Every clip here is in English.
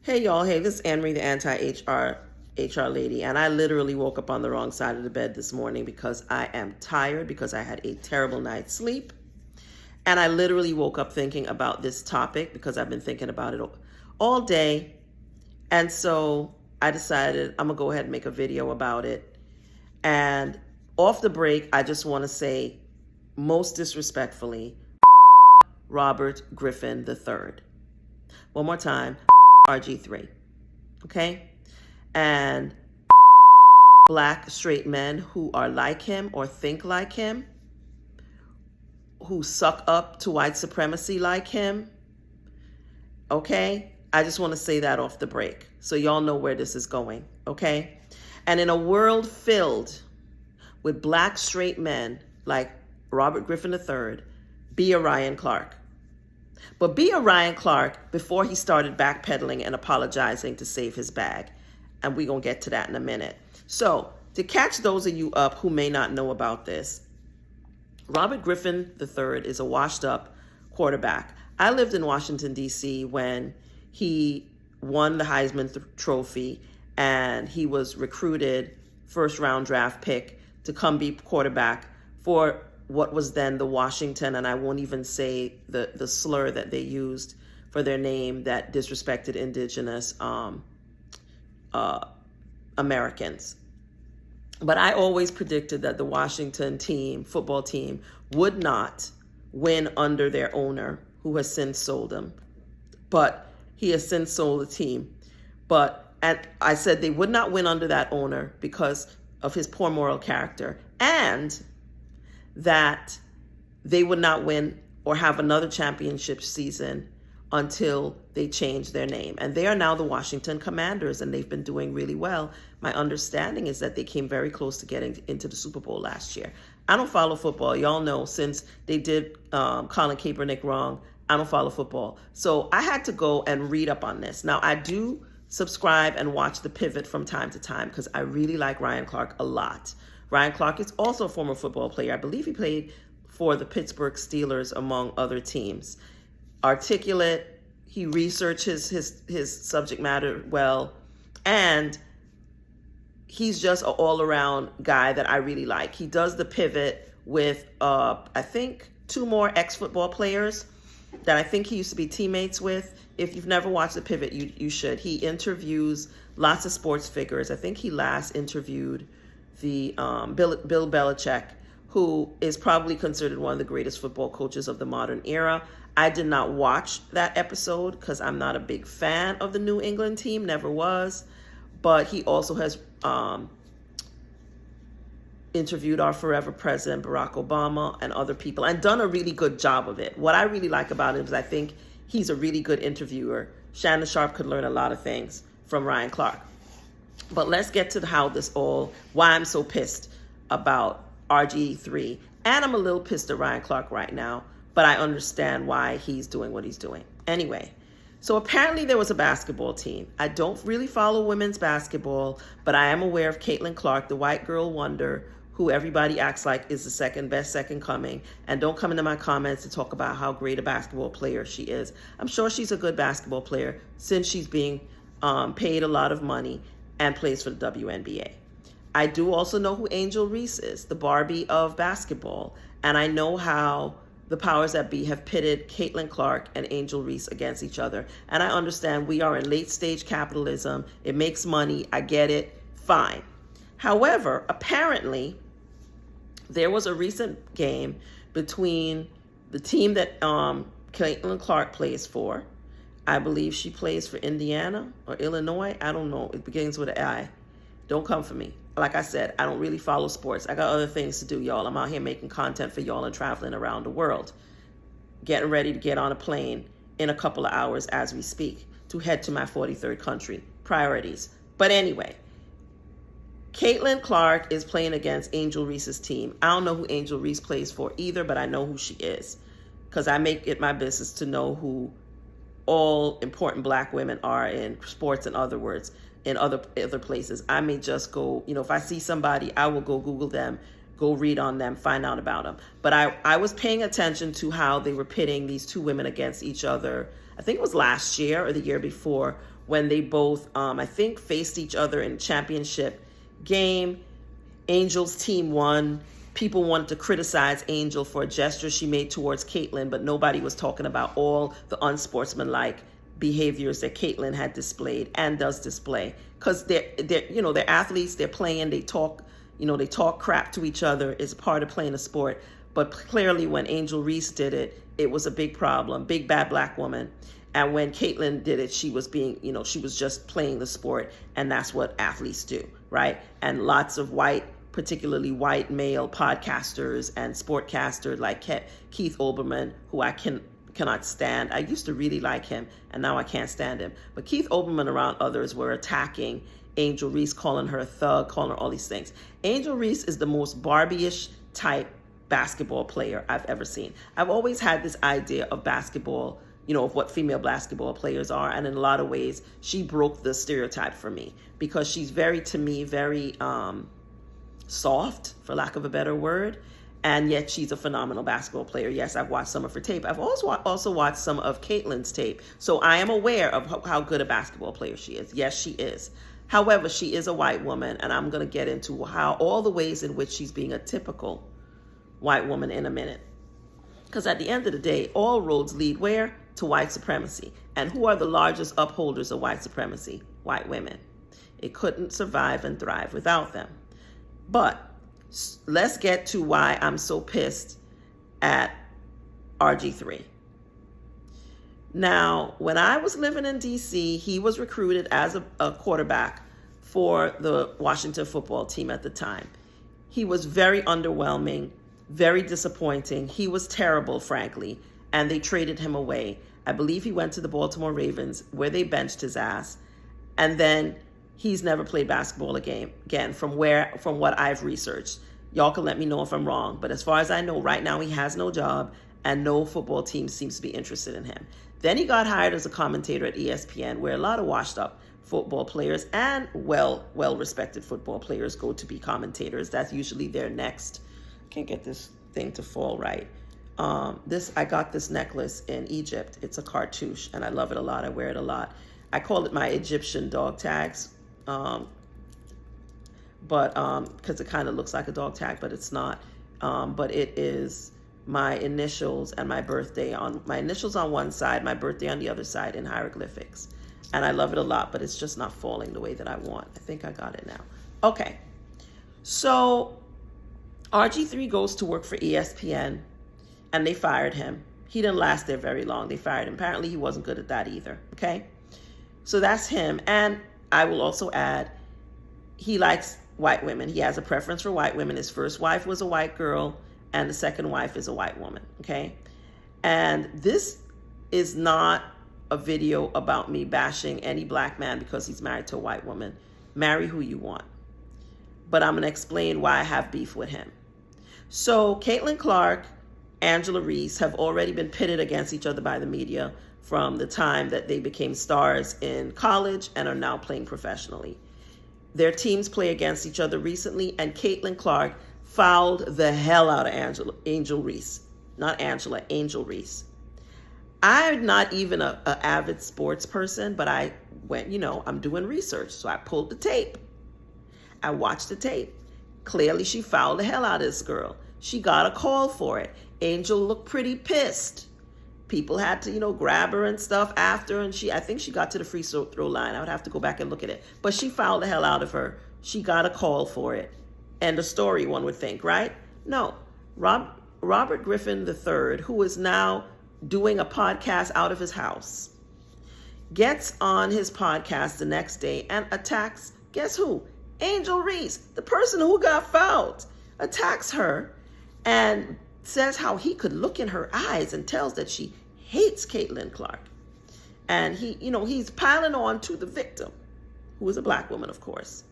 Hey y'all, hey, this is Anne-Marie, the anti-HR lady, and I literally woke up on the wrong side of the bed this morning because I am tired because I had a terrible night's sleep. And I literally woke up thinking about this topic because I've been thinking about it all day. And so I decided I'm gonna go ahead and make a video about it. And off the break, I just wanna say, most disrespectfully, Robert Griffin III. One more time, RGIII, okay? And black straight men who are like him or think like him, who suck up to white supremacy like him, okay? I just want to say that off the break so y'all know where this is going, okay? And in a world filled with black straight men like Robert Griffin III, be a Ryan Clark. But be a Ryan Clark before he started backpedaling and apologizing to save his bag. And we're going to get to that in a minute. So to catch those of you up who may not know about this, Robert Griffin III is a washed up quarterback. I lived in Washington, D.C. when he won the Heisman Trophy and he was recruited first round draft pick to come be quarterback for what was then the Washington, and I won't even say the slur that they used for their name that disrespected indigenous Americans. But I always predicted that the Washington team, football team, would not win under their owner, who has since sold them. But he has since sold the team. And I said they would not win under that owner because of his poor moral character, and that they would not win or have another championship season until they change their name. And they are now the Washington Commanders, and they've been doing really well. My understanding is that they came very close to getting into the Super Bowl last year. I don't follow football. Y'all know since they did Colin Kaepernick wrong, I don't follow football. So I had to go and read up on this. Now, I do subscribe and watch The Pivot from time to time because I really like Ryan Clark a lot. Ryan Clark is also a former football player. I believe he played for the Steelers, among other teams. Articulate, he researches his subject matter well, and he's just an all-around guy that I really like. He does The Pivot with, I think, two more ex-football players that I think he used to be teammates with. If you've never watched The Pivot, you should. He interviews lots of sports figures. I think he last interviewed the Bill Belichick, who is probably considered one of the greatest football coaches of the modern era. I did not watch that episode because I'm not a big fan of the New England team, never was. But he also has interviewed our forever president, Barack Obama, and other people, and done a really good job of it. What I really like about him is I think he's a really good interviewer. Shannon Sharpe could learn a lot of things from Ryan Clark. But let's get to why I'm so pissed about RGIII. And I'm a little pissed at Ryan Clark right now, but I understand why he's doing what he's doing. Anyway, so apparently there was a basketball team. I don't really follow women's basketball, but I am aware of Caitlin Clark, the white girl wonder, who everybody acts like is the second best second coming. And don't come into my comments to talk about how great a basketball player she is. I'm sure she's a good basketball player since she's being paid a lot of money and plays for the WNBA. I do also know who Angel Reese is, the Barbie of basketball. And I know how the powers that be have pitted Caitlin Clark and Angel Reese against each other. And I understand we are in late stage capitalism. It makes money. I get it. Fine. However, apparently, there was a recent game between the team that Caitlin Clark plays for. I believe she plays for Indiana or Illinois. I don't know. It begins with an I. Don't come for me. Like I said, I don't really follow sports. I got other things to do, y'all. I'm out here making content for y'all and traveling around the world. Getting ready to get on a plane in a couple of hours as we speak to head to my 43rd country. Priorities. But anyway, Caitlin Clark is playing against Angel Reese's team. I don't know who Angel Reese plays for either, but I know who she is because I make it my business to know who all important black women are in sports, in other words, in other places. I may just go, if I see somebody, I will go Google them, go read on them, find out about them. But I was paying attention to how they were pitting these two women against each other. I think it was last year or the year before, when they both, I think, faced each other in championship game. Angel's team won. People wanted to criticize Angel for a gesture she made towards Caitlyn, but nobody was talking about all the unsportsmanlike behaviors that Caitlyn had displayed and does display. Because they're athletes, they're playing, they talk crap to each other. It's part of playing a sport. But clearly when Angel Reese did it, it was a big problem, big bad black woman. And when Caitlyn did it, she was she was just playing the sport, and that's what athletes do, right? And lots of particularly white male podcasters and sportcasters like Keith Olbermann, who I cannot stand. I used to really like him, and now I can't stand him. But Keith Olbermann around others were attacking Angel Reese, calling her a thug, calling her all these things. Angel Reese is the most Barbie-ish type basketball player I've ever seen. I've always had this idea of basketball, of what female basketball players are. And in a lot of ways, she broke the stereotype for me because she's very soft, for lack of a better word. And yet she's a phenomenal basketball player. Yes, I've watched some of her tape. I've also watched some of Caitlyn's tape. So I am aware of how good a basketball player she is. Yes, she is. However, she is a white woman, and I'm going to get into all the ways in which she's being a typical white woman in a minute. Because at the end of the day, all roads lead where? To white supremacy. And who are the largest upholders of white supremacy? White women. It couldn't survive and thrive without them. But let's get to why I'm so pissed at RG3. Now, when I was living in DC, he was recruited as a quarterback for the Washington football team at the time. He was very underwhelming, very disappointing. He was terrible, frankly, and they traded him away. I believe he went to the Baltimore Ravens, where they benched his ass, and then he's never played basketball again from what I've researched. Y'all can let me know if I'm wrong, but as far as I know, right now he has no job, and no football team seems to be interested in him. Then he got hired as a commentator at ESPN, where a lot of washed up football players and well-respected football players go to be commentators. That's usually their next. I can't get this thing to fall right. I got this necklace in Egypt. It's a cartouche, and I love it a lot. I wear it a lot. I call it my Egyptian dog tags, but because it kind of looks like a dog tag, but it's not. But it is my initials and my birthday my initials on one side, my birthday on the other side in hieroglyphics. And I love it a lot, but it's just not falling the way that I want. I think I got it now. Okay. So RG3 goes to work for ESPN, and they fired him. He didn't last there very long. They fired him. Apparently he wasn't good at that either. Okay. So that's him. And I will also add, he likes white women. He has a preference for white women. His first wife was a white girl, and the second wife is a white woman, okay? And this is not a video about me bashing any black man because he's married to a white woman. Marry who you want. But I'm going to explain why I have beef with him. So Caitlyn Clark, Angel Reese have already been pitted against each other by the media from the time that they became stars in college and are now playing professionally. Their teams play against each other recently, and Caitlyn Clark fouled the hell out of Angel Reese. Not Angela, Angel Reese. I'm not even an avid sports person, but I went, I'm doing research. So I pulled the tape. I watched the tape. Clearly, she fouled the hell out of this girl. She got a call for it. Angel looked pretty pissed. People had to, grab her and stuff after, and I think she got to the free throw line. I would have to go back and look at it. But she fouled the hell out of her. She got a call for it. End of story, one would think, right? No. Robert Griffin III, who is now doing a podcast out of his house, gets on his podcast the next day and attacks, guess who? Angel Reese, the person who got fouled, attacks her and says how he could look in her eyes and tells that she hates Caitlyn Clark. And he's piling on to the victim, who is a black woman, of course.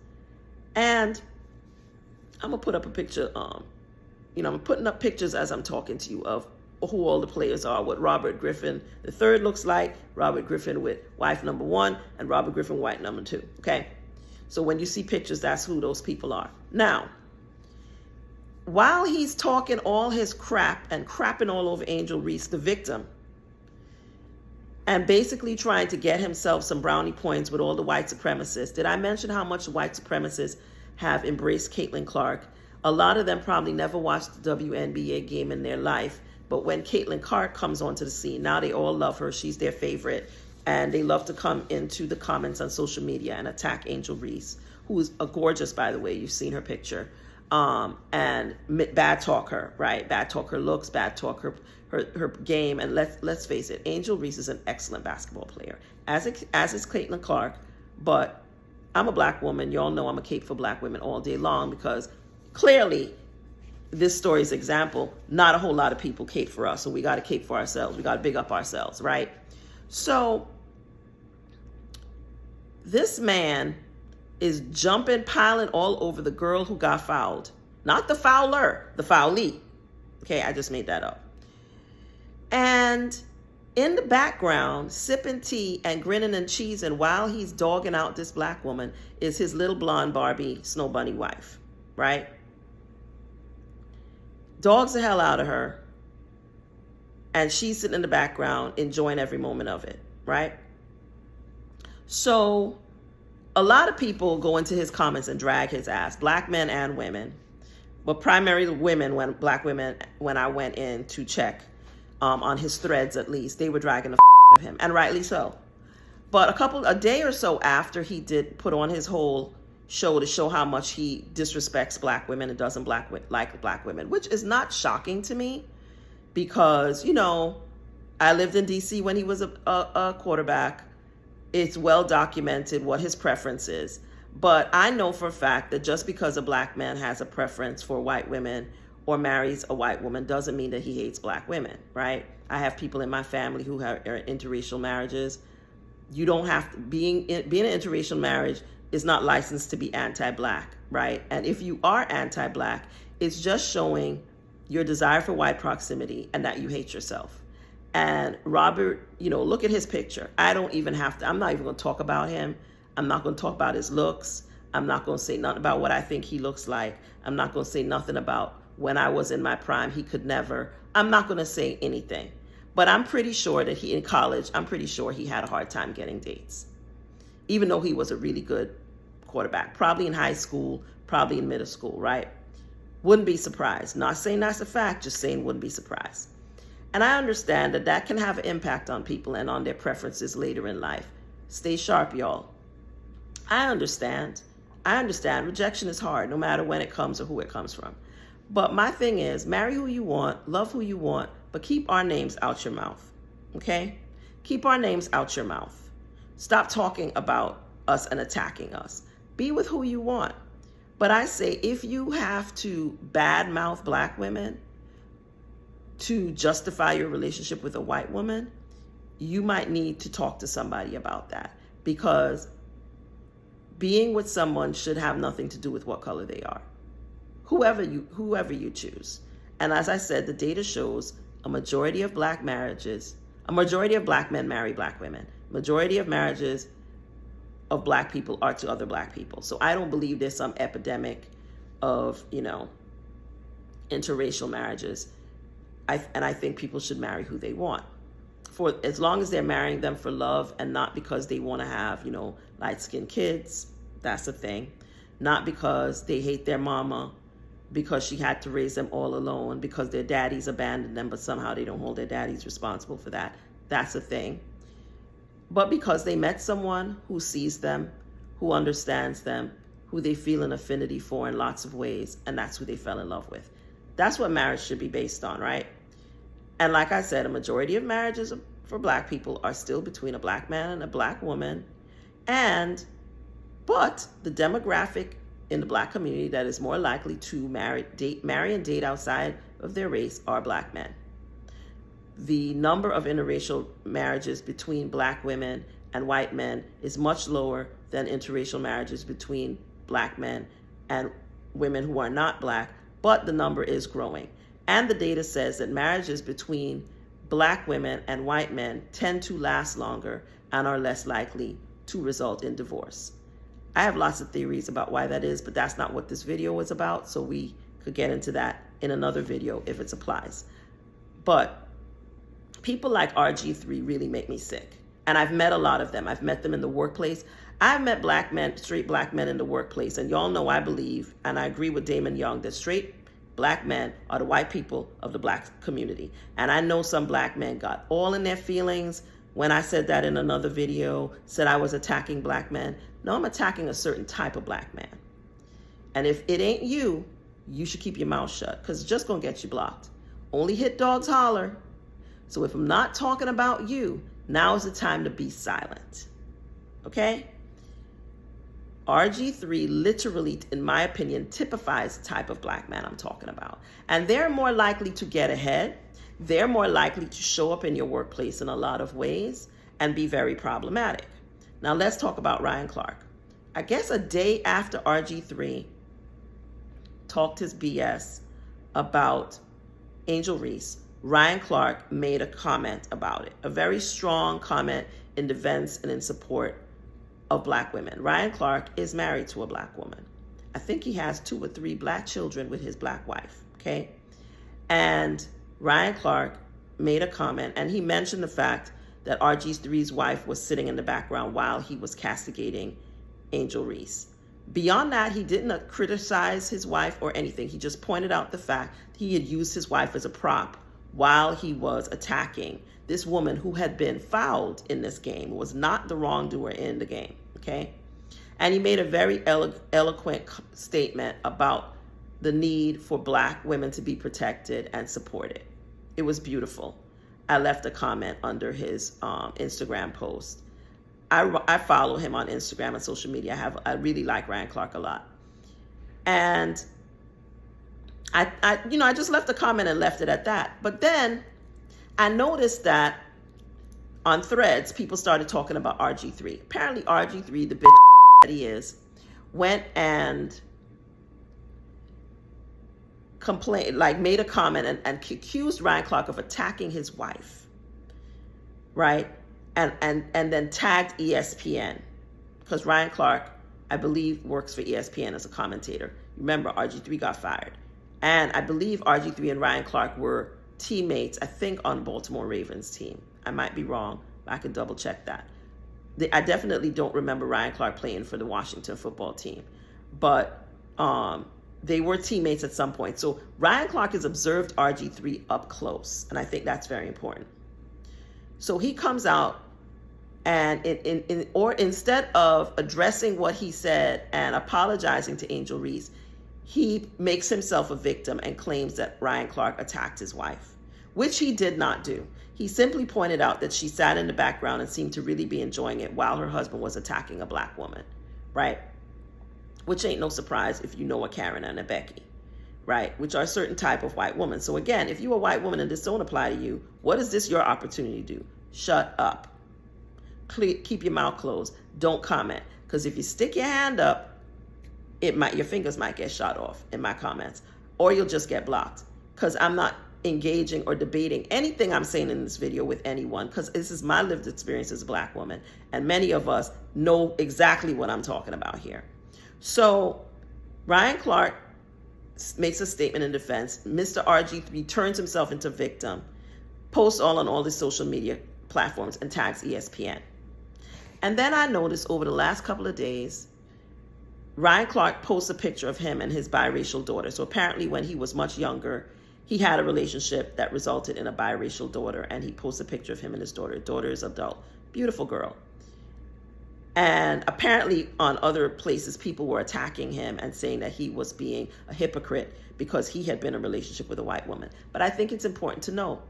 And I'm going to put up a picture. I'm putting up pictures as I'm talking to you of who all the players are, what Robert Griffin III looks like, Robert Griffin with wife number 1, and Robert Griffin wife number 2. Okay? So when you see pictures, that's who those people are. Now, while he's talking all his crap and crapping all over Angel Reese, the victim, and basically trying to get himself some brownie points with all the white supremacists. Did I mention how much white supremacists have embraced Caitlin Clark? A lot of them probably never watched the WNBA game in their life, but when Caitlin Clark comes onto the scene, now they all love her. She's their favorite, and they love to come into the comments on social media and attack Angel Reese, who is a gorgeous, by the way. You've seen her picture. And bad talk her, right? Bad talk her looks, bad talk her game. And let's face it, Angel Reese is an excellent basketball player, as is Caitlin Clark. But I'm a black woman. Y'all know I'm a cape for black women all day long, because clearly this story's example, not a whole lot of people cape for us. So we got to cape for ourselves. We got to big up ourselves, right? So this man is jumping, piling all over the girl who got fouled. Not the fouler, the foulee. Okay, I just made that up. And in the background, sipping tea and grinning and cheesing while he's dogging out this black woman is his little blonde Barbie Snow Bunny wife, right? Dogs the hell out of her. And she's sitting in the background enjoying every moment of it, right? So a lot of people go into his comments and drag his ass, black men and women, but primarily women. Black women, when I went in to check on his threads, at least, they were dragging the out of him, and rightly so. But a day or so after he did put on his whole show to show how much he disrespects black women and doesn't like black women, which is not shocking to me, because, you know, I lived in DC when he was a quarterback. It's well documented what his preference is. But I know for a fact that just because a black man has a preference for white women or marries a white woman doesn't mean that he hates black women, right? I have people in my family who are in interracial marriages. You don't have to, being an interracial marriage is not licensed to be anti-black, right? And if you are anti-black, it's just showing your desire for white proximity and that you hate yourself. And Robert, you know, look at his picture. I'm not even going to talk about him. I'm not going to talk about his looks. I'm not going to say nothing about what I think he looks like. I'm not going to say nothing about when I was in my prime, he could never. I'm not going to say anything. But I'm pretty sure that in college, I'm pretty sure he had a hard time getting dates, even though he was a really good quarterback, probably in high school, probably in middle school, right? Wouldn't be surprised. Not saying that's a fact, just saying wouldn't be surprised. And I understand that that can have an impact on people and on their preferences later in life. Stay sharp, y'all. I understand. Rejection is hard, no matter when it comes or who it comes from. But my thing is, marry who you want, love who you want, but keep our names out your mouth, okay? Keep our names out your mouth. Stop talking about us and attacking us. Be with who you want. But I say, if you have to badmouth black women to justify your relationship with a white woman, you might need to talk to somebody about that, because being with someone should have nothing to do with what color they are, whoever you choose. And as I said, the data shows a majority of black men marry black women. Majority of marriages of black people are to other black people. So I don't believe there's some epidemic of, interracial marriages. I think people should marry who they want, for as long as they're marrying them for love and not because they want to have, light-skinned kids. That's the thing. Not because they hate their mama, because she had to raise them all alone, because their daddies abandoned them, but somehow they don't hold their daddies responsible for that. That's the thing. But because they met someone who sees them, who understands them, who they feel an affinity for in lots of ways, and that's who they fell in love with. That's what marriage should be based on, right? And like I said, a majority of marriages for black people are still between a black man and a black woman. But the demographic in the black community that is more likely to marry and date outside of their race are black men. The number of interracial marriages between black women and white men is much lower than interracial marriages between black men and women who are not black, but the number is growing. And the data says that marriages between black women and white men tend to last longer and are less likely to result in divorce. I have lots of theories about why that is, but that's not what this video was about, so we could get into that in another video if it applies. But people like RGIII really make me sick. And I've met a lot of them. I've met them in the workplace. I've met black men, straight black men in the workplace. And y'all know I believe, and I agree with Damon Young, that straight black men are the white people of the black community. And I know some black men got all in their feelings when I said that in another video, said I was attacking black men. No, I'm attacking a certain type of black man. And if it ain't you, you should keep your mouth shut, because it's just going to get you blocked. Only hit dogs holler. So if I'm not talking about you, now is the time to be silent. Okay? RG3 literally, in my opinion, typifies the type of black man I'm talking about. And they're more likely to get ahead. They're more likely to show up in your workplace in a lot of ways and be very problematic. Now let's talk about Ryan Clark. I guess a day after RG3 talked his BS about Angel Reese, Ryan Clark made a comment about it, a very strong comment in defense and in support of black women. Ryan Clark is married to a black woman. I think he has 2 or 3 black children with his black wife, okay? And Ryan Clark made a comment, and he mentioned the fact that RG3's wife was sitting in the background while he was castigating Angel Reese. Beyond that, he didn't criticize his wife or anything. He just pointed out the fact he had used his wife as a prop while he was attacking this woman who had been fouled in this game, was not the wrongdoer in the game, okay? And he made a very eloquent statement about the need for black women to be protected and supported. It was beautiful. I left a comment under his Instagram post. I follow him on Instagram and social media. I really like Ryan Clark a lot. And I just left a comment and left it at that. But then I noticed that on Threads, people started talking about RG3. Apparently RG3, the bitch that he is, went and made a comment and accused Ryan Clark of attacking his wife, right? And then tagged ESPN, because Ryan Clark, I believe, works for ESPN as a commentator. Remember, RG3 got fired. And I believe RG3 and Ryan Clark were teammates, I think, on Baltimore Ravens team. I might be wrong, but I can double check that. I definitely don't remember Ryan Clark playing for the Washington football team, but they were teammates at some point. So Ryan Clark has observed RG3 up close, and I think that's very important. So he comes out and instead of addressing what he said and apologizing to Angel Reese, he makes himself a victim and claims that Ryan Clark attacked his wife, which he did not do. He simply pointed out that she sat in the background and seemed to really be enjoying it while her husband was attacking a black woman, right? Which ain't no surprise if you know a Karen and a Becky, right? Which are a certain type of white woman. So again, if you're a white woman and this don't apply to you, what is this your opportunity to do? Shut up. Keep your mouth closed. Don't comment. Because if you stick your hand up, your fingers might get shot off in my comments, or you'll just get blocked. Because I'm not engaging or debating anything I'm saying in this video with anyone, because this is my lived experience as a black woman, and many of us know exactly what I'm talking about here. So Ryan Clark makes a statement in defense. Mr. RG3 turns himself into victim, posts all on all the social media platforms, and tags ESPN. And then I noticed over the last couple of days, Ryan Clark posts a picture of him and his biracial daughter. So apparently when he was much younger, he had a relationship that resulted in a biracial daughter, and he posts a picture of him and his daughter. Daughter is adult, beautiful girl. And apparently on other places, people were attacking him and saying that he was being a hypocrite because he had been in a relationship with a white woman. But I think it's important to know,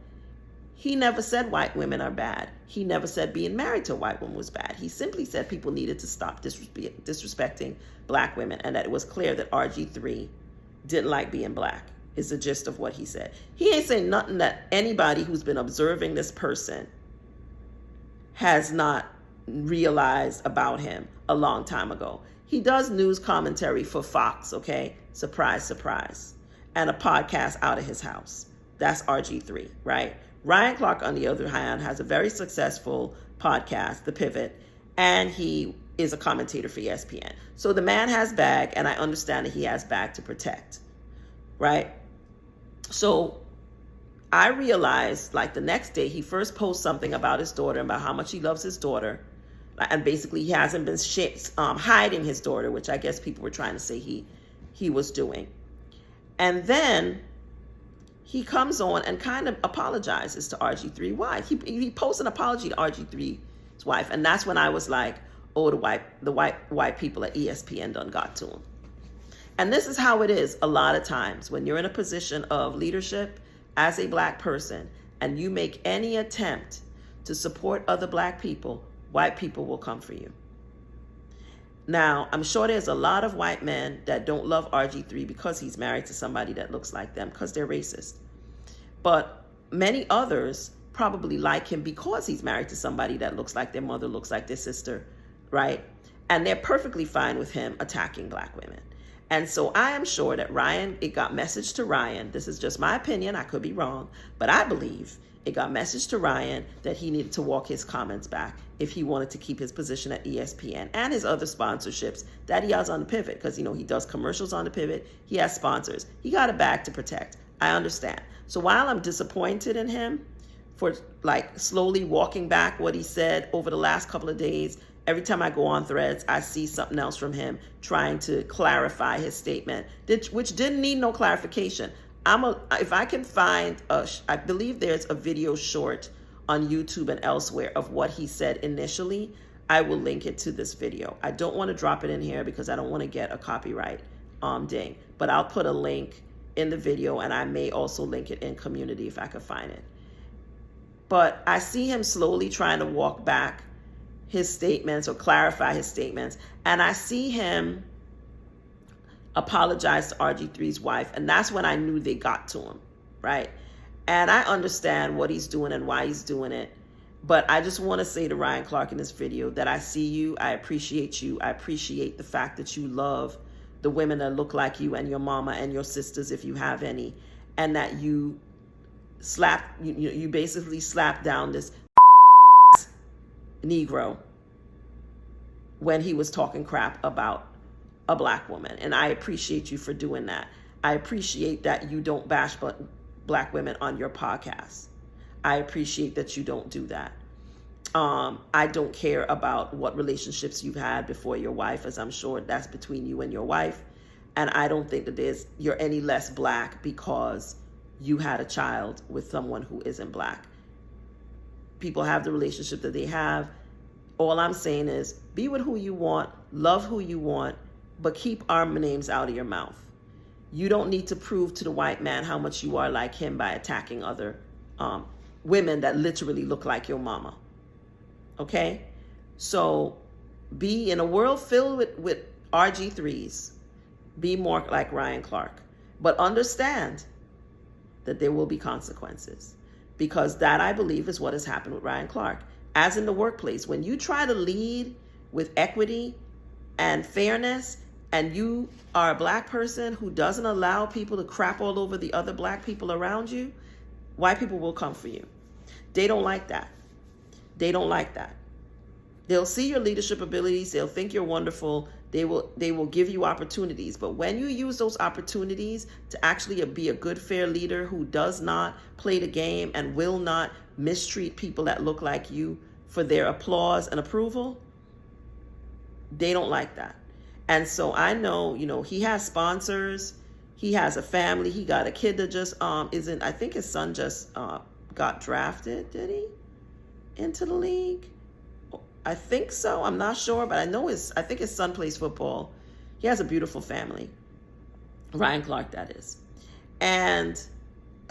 he never said white women are bad. He never said being married to a white woman was bad. He simply said people needed to stop disrespecting black women, and that it was clear that RG3 didn't like being black, is the gist of what he said. He ain't saying nothing that anybody who's been observing this person has not realized about him a long time ago. He does news commentary for Fox, okay? Surprise, surprise. And a podcast out of his house. That's RG3, right? Ryan Clark, on the other hand, has a very successful podcast, The Pivot, and he is a commentator for ESPN. So the man has bag, and I understand that he has bag to protect, right? So I realized, like, the next day, he first posts something about his daughter, about how much he loves his daughter. And basically, he hasn't been hiding his daughter, which I guess people were trying to say he was doing. And then he comes on and kind of apologizes to RG3's wife. He posts an apology to RG3's wife. And that's when I was like, oh, the white people at ESPN done got to him. And this is how it is a lot of times when you're in a position of leadership as a black person and you make any attempt to support other black people, white people will come for you. Now, I'm sure there's a lot of white men that don't love RG3 because he's married to somebody that looks like them, because they're racist. But many others probably like him because he's married to somebody that looks like their mother, looks like their sister, right? And they're perfectly fine with him attacking black women. And so I am sure that Ryan, it got messaged to Ryan. This is just my opinion. I could be wrong. But I believe it got messaged to Ryan that he needed to walk his comments back if he wanted to keep his position at ESPN and his other sponsorships that he has on the Pivot. Because, you know, he does commercials on the Pivot. He has sponsors. He got a bag to protect. I understand. So while I'm disappointed in him for, like, slowly walking back what he said over the last couple of days, every time I go on Threads, I see something else from him trying to clarify his statement, which didn't need no clarification. If I can find, I believe there's a video short on YouTube and elsewhere of what he said initially. I will link it to this video. I don't want to drop it in here because I don't want to get a copyright ding, but I'll put a link in the video, and I may also link it in community if I could find it. But I see him slowly trying to walk back his statements or clarify his statements. And I see him apologize to RG3's wife. And that's when I knew they got to him, right? And I understand what he's doing and why he's doing it. But I just want to say to Ryan Clark in this video that I see you. I appreciate you. I appreciate the fact that you love the women that look like you and your mama and your sisters, if you have any. And that you basically slapped down this Negro when he was talking crap about a black woman. And I appreciate you for doing that. I appreciate that you don't bash black women on your podcast. I appreciate that you don't do that. I don't care about what relationships you've had before your wife, as I'm sure that's between you and your wife. And I don't think that you're any less black because you had a child with someone who isn't black. People have the relationship that they have. All I'm saying is be with who you want, love who you want, but keep our names out of your mouth. You don't need to prove to the white man how much you are like him by attacking other women that literally look like your mama. Okay? So be in a world filled with RG3s. Be more like Ryan Clark. But understand that there will be consequences. Because that, I believe, is what has happened with Ryan Clark. As in the workplace, when you try to lead with equity and fairness, and you are a black person who doesn't allow people to crap all over the other black people around you, white people will come for you. They don't like that. They don't like that. They'll see your leadership abilities. They'll think you're wonderful. They will give you opportunities. But when you use those opportunities to actually be a good, fair leader who does not play the game and will not mistreat people that look like you for their applause and approval, they don't like that. And so I know, he has sponsors. He has a family. He got a kid that just I think his son just got drafted, did he? Into the league? I think so. I'm not sure, but I think his son plays football. He has a beautiful family. Ryan Clark, that is. And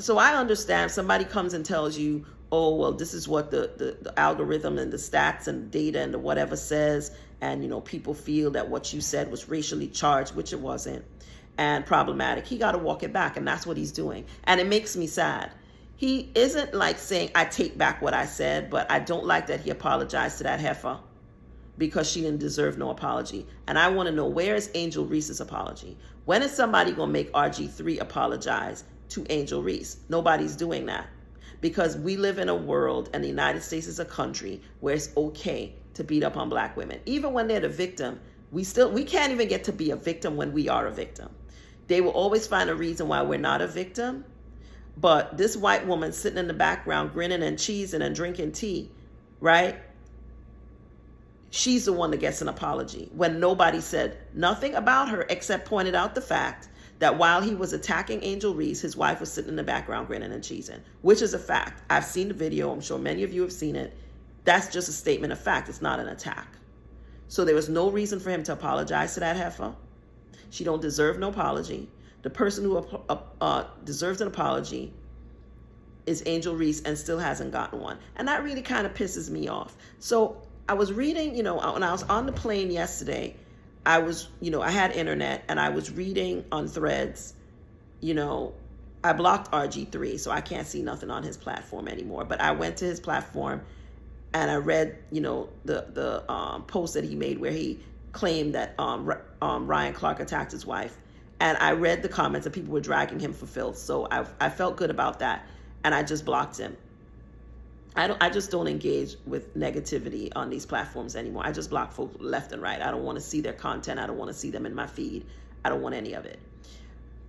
so I understand somebody comes and tells you, oh, well, this is what the algorithm and the stats and data and the whatever says. And, people feel that what you said was racially charged, which it wasn't, and problematic. He got to walk it back. And that's what he's doing. And it makes me sad. He isn't like saying, I take back what I said, but I don't like that he apologized to that heifer because she didn't deserve no apology. And I want to know, where is Angel Reese's apology? When is somebody going to make RG3 apologize to Angel Reese? Nobody's doing that because we live in a world, and the United States is a country where it's okay to beat up on black women. Even when they're the victim, we can't even get to be a victim when we are a victim. They will always find a reason why we're not a victim. But this white woman sitting in the background, grinning and cheesing and drinking tea, right? She's the one that gets an apology when nobody said nothing about her except pointed out the fact that while he was attacking Angel Reese, his wife was sitting in the background grinning and cheesing, which is a fact. I've seen the video. I'm sure many of you have seen it. That's just a statement of fact. It's not an attack. So there was no reason for him to apologize to that heifer. She don't deserve no apology. The person who deserves an apology is Angel Reese and still hasn't gotten one. And that really kind of pisses me off. So I was reading, when I was on the plane yesterday, I was, I had internet and I was reading on Threads. I blocked RGIII, so I can't see nothing on his platform anymore. But I went to his platform and I read, the post that he made where he claimed that Ryan Clark attacked his wife. And I read the comments that people were dragging him for filth. So I felt good about that. And I just blocked him. I just don't engage with negativity on these platforms anymore. I just block folks left and right. I don't want to see their content. I don't want to see them in my feed. I don't want any of it.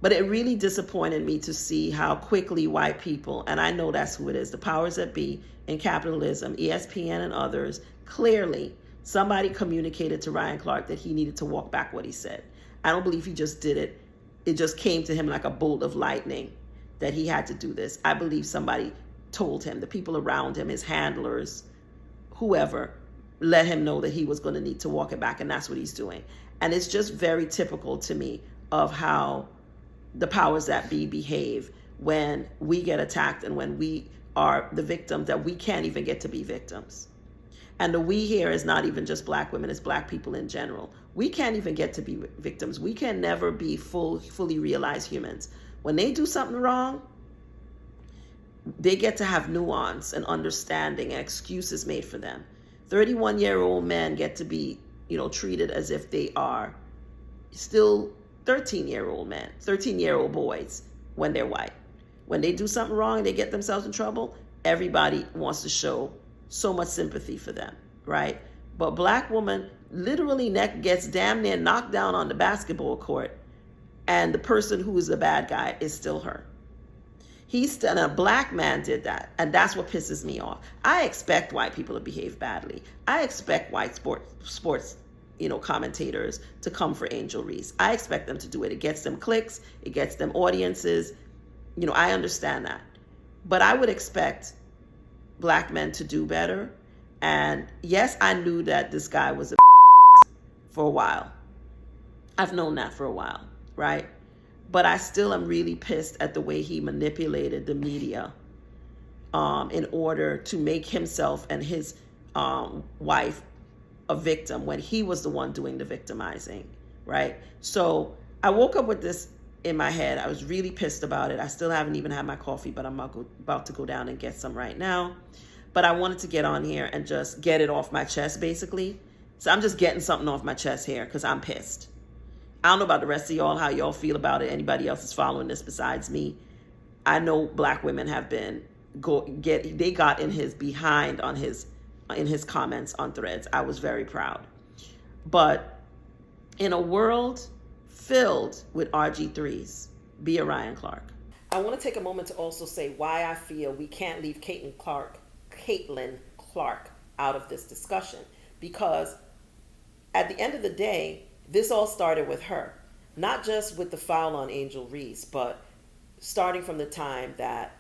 But it really disappointed me to see how quickly white people, and I know that's who it is, the powers that be in capitalism, ESPN and others, clearly somebody communicated to Ryan Clark that he needed to walk back what he said. I don't believe he just did it. It just came to him like a bolt of lightning that he had to do this. I believe somebody told him, the people around him, his handlers, whoever, let him know that he was going to need to walk it back, and that's what he's doing. And it's just very typical to me of how the powers that be behave when we get attacked and when we are the victims that we can't even get to be victims. And the we here is not even just black women, it's black people in general. We can't even get to be victims. We can never be fully realized humans. When they do something wrong, they get to have nuance and understanding and excuses made for them. 31-year-old men get to be, treated as if they are still 13-year-old men, 13-year-old boys when they're white. When they do something wrong and they get themselves in trouble, everybody wants to show so much sympathy for them, right? But black woman literally gets damn near knocked down on the basketball court, and the person who is the bad guy is still her. And a black man did that, and that's what pisses me off. I expect white people to behave badly. I expect white sports commentators to come for Angel Reese. I expect them to do it. It gets them clicks. It gets them audiences. I understand that. But I would expect black men to do better. And yes, I knew that this guy was a for a while. I've known that for a while, right? But I still am really pissed at the way he manipulated the media in order to make himself and his wife a victim when he was the one doing the victimizing, right? So I woke up with this in my head. I was really pissed about it. I still haven't even had my coffee, but I'm about to go down and get some right now. But I wanted to get on here and just get it off my chest, basically. So I'm just getting something off my chest here because I'm pissed. I don't know about the rest of y'all, how y'all feel about it. Anybody else is following this besides me? I know black women have been they got in his behind on in his comments on Threads. I was very proud. But in a world filled with RG3s, be a Ryan Clark. I want to take a moment to also say why I feel we can't leave Caitlin Clark out of this discussion. Because at the end of the day, this all started with her, not just with the foul on Angel Reese, but starting from the time that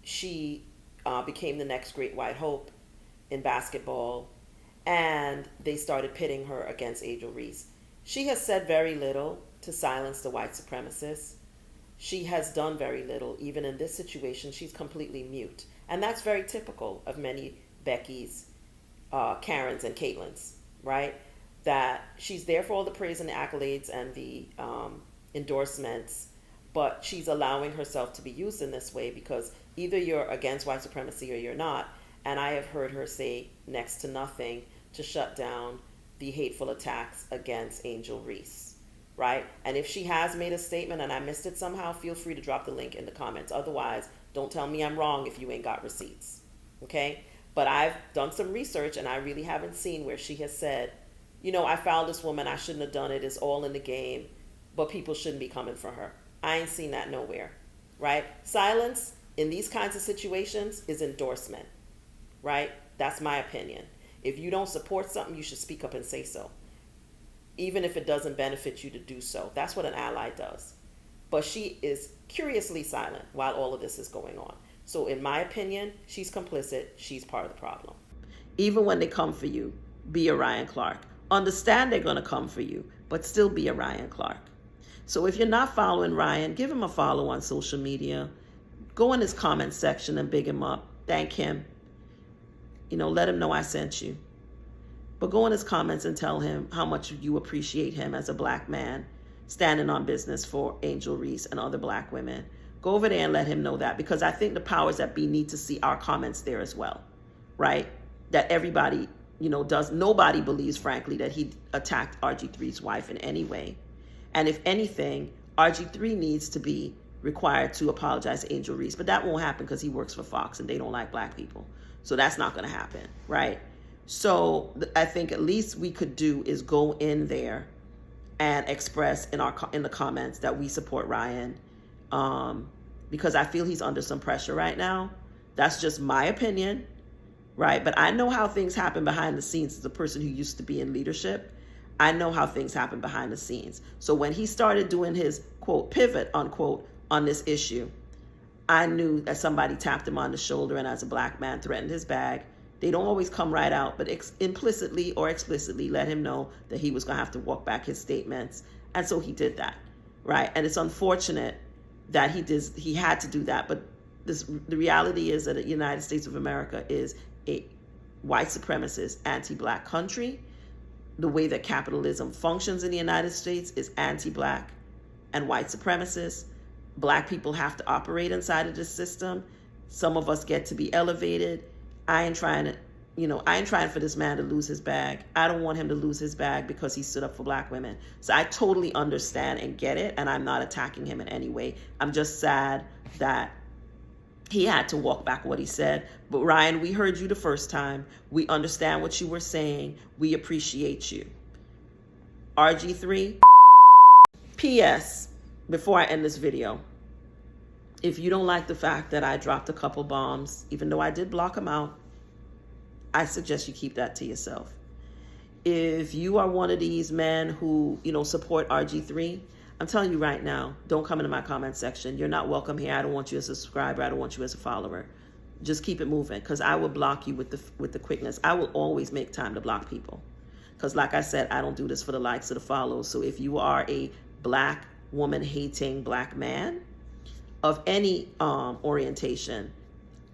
she became the next great white hope in basketball, and they started pitting her against Angel Reese. She has said very little to silence the white supremacists. She has done very little. Even in this situation, she's completely mute. And that's very typical of many Beckys, Karens, and Caitlins, right? That she's there for all the praise and the accolades and the endorsements, but she's allowing herself to be used in this way because either you're against white supremacy or you're not. And I have heard her say next to nothing to shut down the hateful attacks against Angel Reese, right? And if she has made a statement and I missed it somehow, feel free to drop the link in the comments. Otherwise, don't tell me I'm wrong if you ain't got receipts, okay? But I've done some research and I really haven't seen where she has said, I fouled this woman, I shouldn't have done it, it's all in the game, but people shouldn't be coming for her. I ain't seen that nowhere, right? Silence in these kinds of situations is endorsement, right? That's my opinion. If you don't support something, you should speak up and say so, even if it doesn't benefit you to do so. That's what an ally does. But she is curiously silent while all of this is going on. So in my opinion, she's complicit. She's part of the problem. Even when they come for you, be a Ryan Clark. Understand they're going to come for you, but still be a Ryan Clark. So if you're not following Ryan, give him a follow on social media. Go in his comment section and big him up. Thank him. Let him know I sent you. But go in his comments and tell him how much you appreciate him as a black man standing on business for Angel Reese and other black women. Go over there and let him know that, because I think the powers that be need to see our comments there as well, right? That everybody, does. Nobody believes, frankly, that he attacked RG3's wife in any way. And if anything, RG3 needs to be required to apologize to Angel Reese. But that won't happen because he works for Fox and they don't like black people. So that's not going to happen, right? So I think at least we could do is go in there and express in the comments that we support Ryan, because I feel he's under some pressure right now. That's just my opinion, right? But I know how things happen behind the scenes as a person who used to be in leadership. I know how things happen behind the scenes. So when he started doing his, quote, pivot, unquote, on this issue, I knew that somebody tapped him on the shoulder and as a black man threatened his bag. They don't always come right out, but implicitly or explicitly let him know that he was going to have to walk back his statements. And so he did that, right? And it's unfortunate that he had to do that. But the reality is that the United States of America is a white supremacist, anti-black country. The way that capitalism functions in the United States is anti-black and white supremacist. Black people have to operate inside of this system. Some of us get to be elevated. I ain't trying for this man to lose his bag. I don't want him to lose his bag because he stood up for black women. So I totally understand and get it, and I'm not attacking him in any way. I'm just sad that he had to walk back what he said. But Ryan, we heard you the first time. We understand what you were saying. We appreciate you. RG3. P.S. Before I end this video, if you don't like the fact that I dropped a couple bombs, even though I did block them out, I suggest you keep that to yourself. If you are one of these men who, support RG3, I'm telling you right now, don't come into my comment section. You're not welcome here. I don't want you as a subscriber. I don't want you as a follower. Just keep it moving, because I will block you with the quickness. I will always make time to block people, because like I said, I don't do this for the likes or the follows. So if you are a black woman hating black man of any orientation,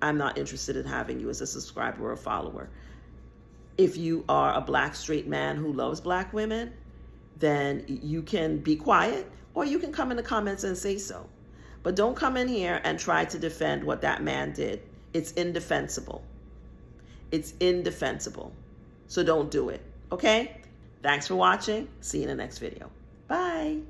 I'm not interested in having you as a subscriber or a follower. If you are a black straight man who loves black women, then you can be quiet, or you can come in the comments and say so. But don't come in here and try to defend what that man did. It's indefensible. It's indefensible. So don't do it, okay? Thanks for watching. See you in the next video. Bye.